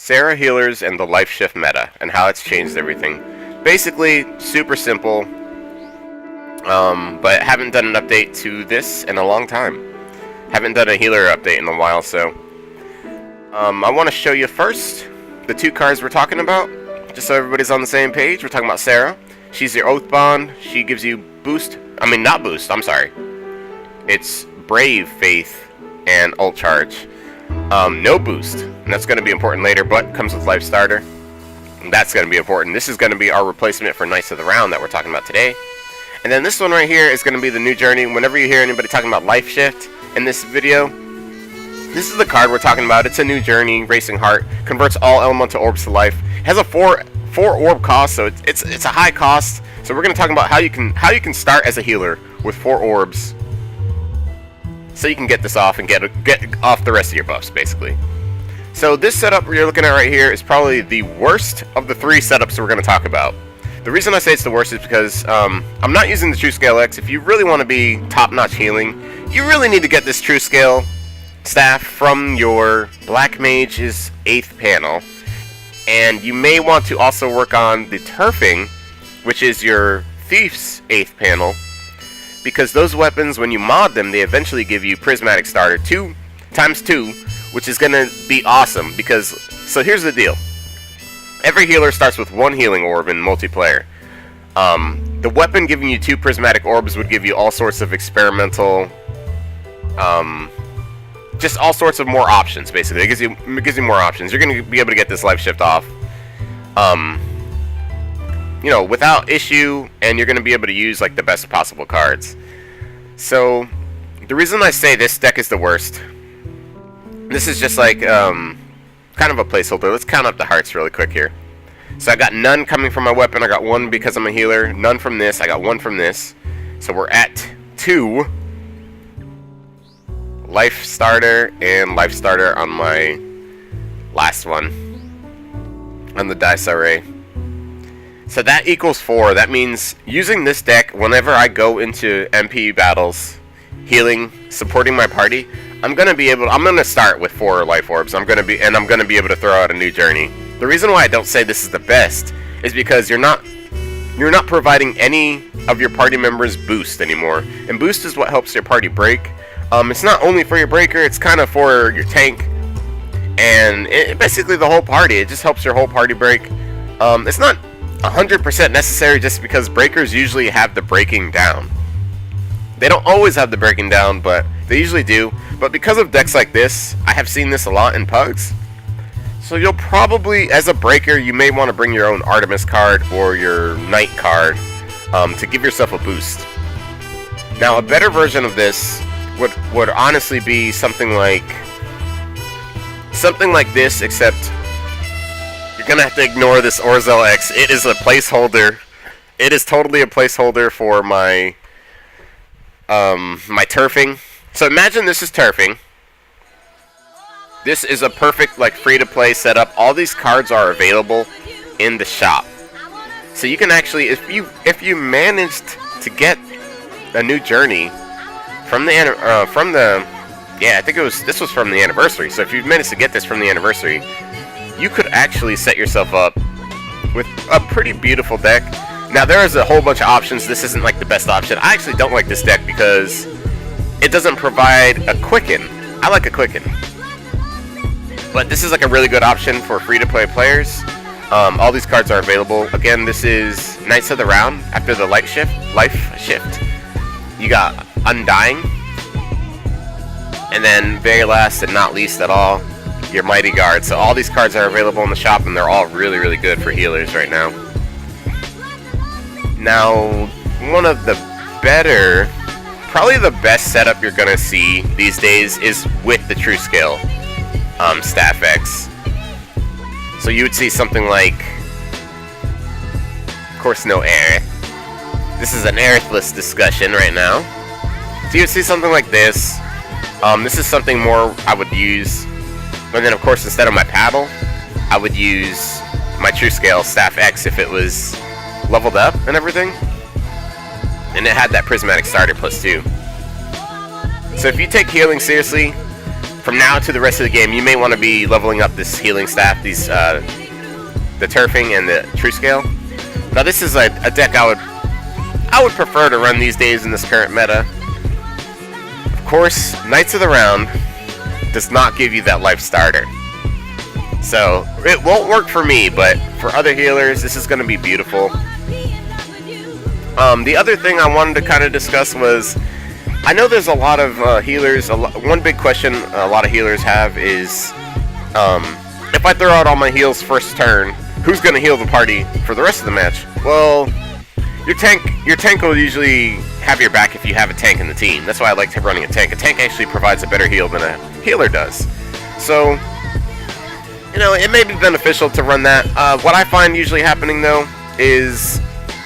Serah healers and the life shift meta and how it's changed everything. Basically, super simple, but haven't done an update to this in a long time. Haven't done a healer update in a while, so I want to show you first the two cards we're talking about, just so everybody's on the same page. We're talking about Serah. She's your Oath Bond. She gives you boost. I mean, not boost. I'm sorry. It's Brave, Faith, and Ult Charge. No boost, and that's going to be important later, but comes with Life Starter. And that's going to be important. This is going to be our replacement for Knights of the Round that we're talking about today. And then this one right here is going to be the new journey. Whenever you hear anybody talking about Life Shift in this video, this is the card we're talking about. It's a new journey, Racing Heart. Converts all elemental orbs to life. It has a 4 orb cost, so it's a high cost. So we're going to talk about how you can start as a healer with 4 orbs, so you can get this off and get off the rest of your buffs, basically. So this setup you're looking at right here is probably the worst of the 3 setups we're going to talk about. The reason I say it's the worst is because I'm not using the True Scale X. If you really want to be top-notch healing, you really need to get this True Scale staff from your Black Mage's 8th panel. And you may want to also work on the Turfing, which is your Thief's 8th panel, because those weapons, when you mod them, they eventually give you Prismatic Starter 2 times 2, which is going to be awesome. Because, so here's the deal. Every healer starts with 1 healing orb in multiplayer. The weapon giving you 2 prismatic orbs would give you all sorts of experimental, just all sorts of more options, basically. It gives you more options. You're going to be able to get this life shift off, you know, without issue, and you're going to be able to use like the best possible cards. So the reason I say this deck is the worst, this is just like kind of a placeholder. Let's count up the hearts really quick here. So I got none coming from my weapon. I got 1 because I'm a healer. None from this. I got 1 from this. So we're at 2 life starter and life starter on my last one on the dice array. So that equals 4. That means using this deck whenever I go into MP battles, healing, supporting my party, I'm gonna start with 4 life orbs. I'm gonna be able to throw out a new journey. The reason why I don't say this is the best is because you're not providing any of your party members boost anymore. And boost is what helps your party break. It's not only for your breaker, it's kind of for your tank and basically the whole party. It just helps your whole party break. It's not 100% necessary, just because breakers usually have the breaking down. They don't always have the breaking down, but they usually do. But because of decks like this, I have seen this a lot in Pugs. So you'll probably, as a breaker, you may want to bring your own Artemis card or your Knight card to give yourself a boost. Now, a better version of this would honestly be something like this, except you're gonna have to ignore this Orzel X. It is a placeholder. It is totally a placeholder for my my turfing. So imagine this is turfing. This is a perfect like free-to-play setup. All these cards are available in the shop, so you can actually, if you managed to get a new journey from the I think this was from the anniversary. So if you managed to get this from the anniversary, you could actually set yourself up with a pretty beautiful deck. Now there is a whole bunch of options. This isn't like the best option. I actually don't like this deck because it doesn't provide a quicken. I like a quicken, but this is like a really good option for free-to-play players. All these cards are available. Again, this is Knights of the Round. After the life shift, you got Undying, and then very last and not least at all, your Mighty Guard. So all these cards are available in the shop, and they're all really, really good for healers right now. Now, one of the better, probably the best setup you're gonna see these days is with the True Scale Staff X. So you would see something like, of course, no Aerith. This is an Aerith-less discussion right now. So you would see something like this. This is something more I would use. And then, of course, instead of my paddle, I would use my True Scale Staff X if it was leveled up and everything. And it had that Prismatic Starter +2. So if you take healing seriously, from now to the rest of the game, you may want to be leveling up this healing staff, these the turfing and the true scale. Now this is a deck I would prefer to run these days in this current meta. Of course, Knights of the Round does not give you that life starter. So, it won't work for me, but for other healers, this is going to be beautiful. The other thing I wanted to kind of discuss was, I know there's a lot of healers, one big question a lot of healers have is, if I throw out all my heals first turn, who's going to heal the party for the rest of the match? Well, your tank will usually have your back if you have a tank in the team. That's why I like running a tank. A tank actually provides a better heal than a healer does. So, you know, it may be beneficial to run that. What I find usually happening, though, is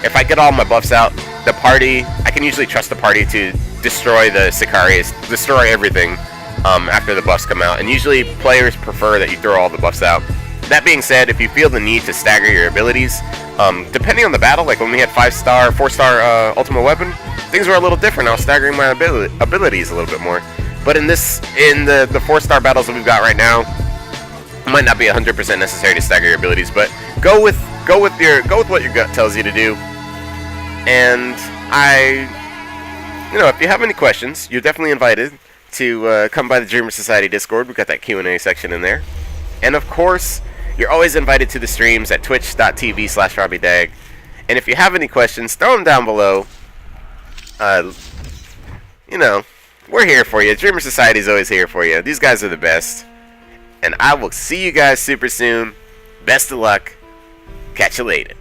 if I get all my buffs out, the party, I can usually trust the party to destroy the Sicarius, destroy everything after the buffs come out. And usually players prefer that you throw all the buffs out. That being said, if you feel the need to stagger your abilities, depending on the battle, like when we had 5-star, 4-star Ultimate Weapon, things were a little different. I was staggering my abilities a little bit more. But in the 4-star battles that we've got right now, it might not be 100% necessary to stagger your abilities, but go with what your gut tells you to do. And if you have any questions, you're definitely invited to come by the Dreamer Society Discord. We've got that Q&A section in there. And of course, you're always invited to the streams at twitch.tv/RobbieDag. And if you have any questions, throw them down below. We're here for you. Dreamer Society is always here for you. These guys are the best. And I will see you guys super soon. Best of luck. Catch you later.